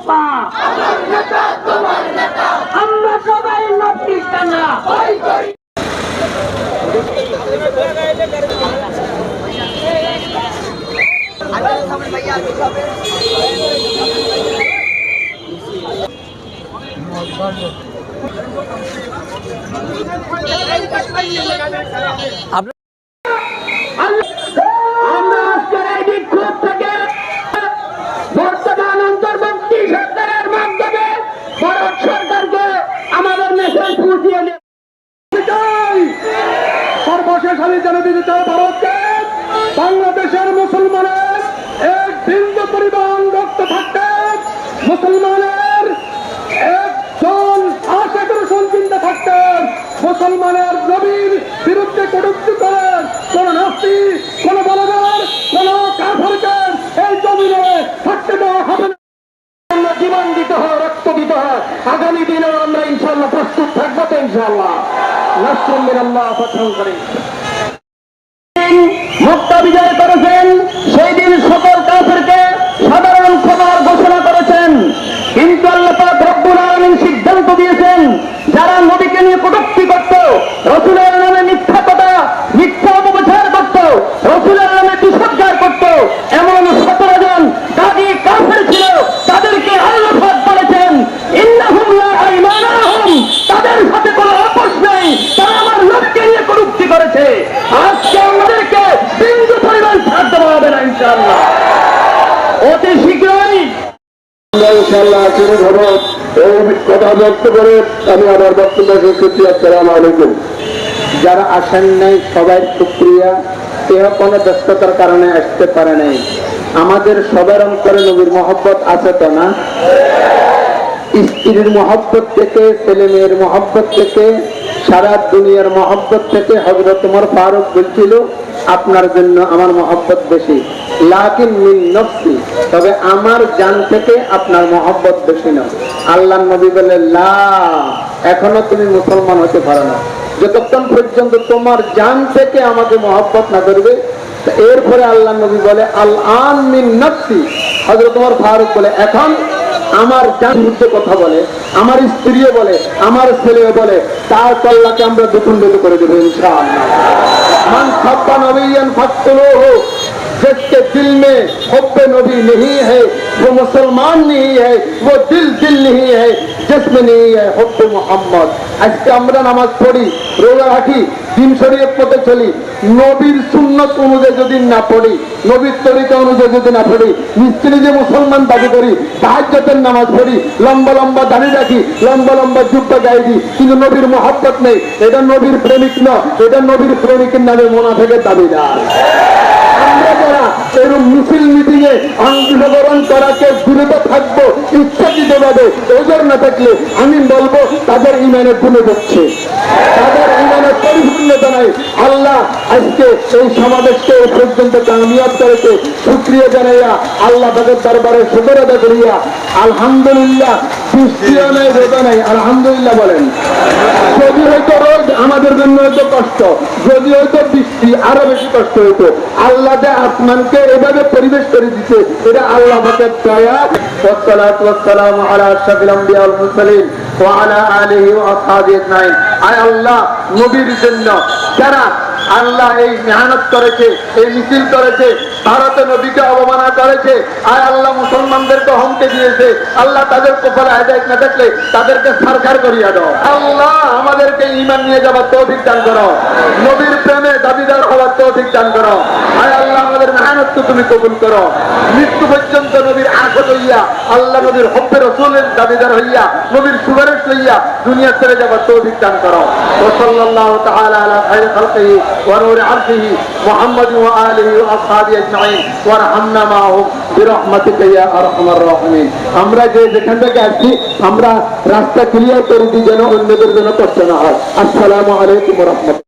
আপা, আমরা সবাই নবীরা। আমরা আজকের এই বিক্ষোভ থেকে বর্তমান অন্তর্বর্তী সরকারের মাধ্যমে ভারত সরকারকে আমাদের মেসেজ পৌঁছিয়ে দেব। সর্বশেষ আমি জানিয়ে দিতে চাই, ভারতকে বাংলাদেশের মুসলমানের এক বিন্দু পরিমাণ রক্ত থাকতে মুসলমানের একজন আশাকর চিন্তা থাকতেন, মুসলমানের নবীর বিরুদ্ধে কটূক্তি করেন কোন নাস্তিক, কোন বলদার, কোন কাফেরকে এই জমিনে থাকতে দেওয়া হবে না। জীবন দিতে হয়, রক্ত দিতে হয়। আগামী দিনে আমরা ইনশাল্লাহ প্রস্তুত থাকবো তো ইনশাল্লাহ। নাসরুম মিনাল্লাহ ফাতহুন করিম। মক্কা বিজয় করেছেন, সেই দিন সকল কাফেরকে সাধারণ ক্ষমার ঘোষণা করেছেন। কিন্তু আল্লাহ পাক রব্বুল আলামিন সিদ্ধান্ত দিয়েছেন, যারা নবীকে নিয়ে কটূক্তি করত, রাসূলের নামে মিথ্যা কথা, মিথ্যা অপপ্রচার করত, রাসূলের নামে দুঃসজ্জার করত, এমন 17 জন দাগী কাফের ছিল, তাদেরকে আল্লাহ পাক বলেছেন ইন্নাহুম লা ঈমানা লাহুম, তাদের সাথে কোনো আপোষ নেই, তারা আমার নবীকে নিয়ে কটূক্তি করেছে। আজকে আমাদেরকে বিন্দু পরিমাণ ছাড় দেওয়া হবে না ইনশাআল্লাহ। অতি শীঘ্রই ইনশাআল্লাহ শুরু হবো। এই কথা ব্যক্ত করে আমি আমার বক্তব্য শেষ করছি। আসসালামু আলাইকুম। যারা আসেন নাই সবাই শুকরিয়া, কেউ কোনো ব্যস্ততার কারণে আসতে পারে নাই। আমাদের সবার অন্তরে নবীর মহব্বত আছে তো না? স্ত্রীর মহব্বত থেকে, ছেলে মেয়ের মহব্বত থেকে, সারা দুনিয়ার মহব্বত থেকে হযরত ওমর ফারুক বলছিল, আপনার জন্য আমার মহব্বত বেশি, লাকিন মিন নফসি, তবে আমার জান থেকে আপনার মহব্বত বেশি না। আল্লাহর নবী বলে, লা, এখনো তুমি মুসলমান হতে পারো না যতক্ষণ পর্যন্ত তোমার জান থেকে আমাকে মহব্বত না করবে। এরপরে আল্লাহর নবী বলে, আল আন মিন নফসি। হযরত ওমর ফারুক বলে, এখন আমার জান বিরুদ্ধে কথা বলে, আমার স্ত্রীও বলে, আমার ছেলেও বলে, তার কল্লাকে আমরা দুখণ্ডিত করে দেবো ইনশাআল্লাহ। মান সাব্বা নবিয়্যান ফাকতুলুহু, जिसके दिल में हुब्बे नबी नहीं है वो मुसलमान नहीं है, वो दिल नहीं है जिसमें नहीं है हुब्बे मोहम्मद। আজকে আমরা নামাজ পড়ি, রোজা রাখি, দিন শরীয়ত মতে চলি, নবীর সুন্নত অনুযায়ী যদি না পড়ি, নবীর তরিকা অনুযায়ী যদি না পড়ি, নিশ্চয়ই যে মুসলমান দাবি করি, তাহাজ্জুদের নামাজ পড়ি, লম্বা লম্বা দাড়ি রাখি, লম্বা লম্বা জুব্বা গায়ে দিই, কিন্তু নবীর মহব্বত নেই, এটা নবীর প্রেমিক না, এটা নবীর প্রেমিকের নামে মুনাফিকের দাবিদার। আমরা যারা এরকম মিছিল মিটিং এ অংশগ্রহণ করাকে বিরত থাকবো ইচ্ছাকৃত ভাবে, ওজোর না থাকলে আমি বলবো তাদের ইমানে ভুলে যাচ্ছে, তাদের ইমানের পরিপূর্ণতা নাই। আল্লাহ আজকে এই সমাবেশকে এই পর্যন্ত কামিয়াব করেছে, শুকরিয়া জানাইয়া আল্লাহ তাদের দরবারে শুকর আদায় করিয়া আলহামদুলিল্লাহ। বৃষ্টিও নাই, রোদা নাই, আলহামদুলিল্লাহ বলেন। যদি হয়তো রোদ আমাদের জন্য হয়তো কষ্ট, যদি হয়তো বৃষ্টি আরো বেশি কষ্ট হইতো। আল্লাহ যে আসমানকে এভাবে পরিবেশ করে দিতে, এটা আল্লাহ পাকের দয়া। ওয়াসসালাতু ওয়াসসালামু আলা আশরাফিল আম্বিয়া ওয়াল মুরসালিন ওয়া আলা আলিহি ওয়া আসহাবিহি আজমাইন। আয় আল্লাহ, নবীর জন্য যারা আল্লাহ এই মেহনত করেছে, এই মিছিল করেছে, ভারতে নবীকে অবমাননা করেছে, আয় আল্লাহ মুসলমানদেরকে হুমকি দিয়েছে, আল্লাহ তাদের কপালে হেদায়েত না থাকলে তাদেরকে সরকার করিয়া দাও। আল্লাহ আমাদেরকে ঈমান নিয়ে যাবার তৌফিক দান করো, নবীর প্রেমে দাবিদার হওয়ার তৌফিক দান করো। আয় আল্লাহ আমাদের মেহনতকে তুমি কবুল করো, মৃত্যু পর্যন্ত নবীর আখত হইয়া, আল্লাহ নবীর হব্বে রাসূলের দাবিদার হইয়া, নবীর সুপারিশ লইয়া দুনিয়া ছেড়ে যাবার তৌফিক দান করো। ওয়া সাল্লাল্লাহু তাআলা আলা খায়রি খালকিহি ওয়া নূরি আরশিহি মুহাম্মাদ ওয়া আলিহি ওয়া আসহাবিহি আজমাইন ওয়ারহামনা মাহুম বিরহমাতিকা ইয়া আরহামার রাহিমিন। আমরা যে যেখান থেকে আসছি, আমরা রাস্তা ক্লিয়ার করে দিই যেন অন্যদের জন্য কষ্ট না হয়। আসসালামু আলাইকুম ওয়া রাহমাতুল্লাহ।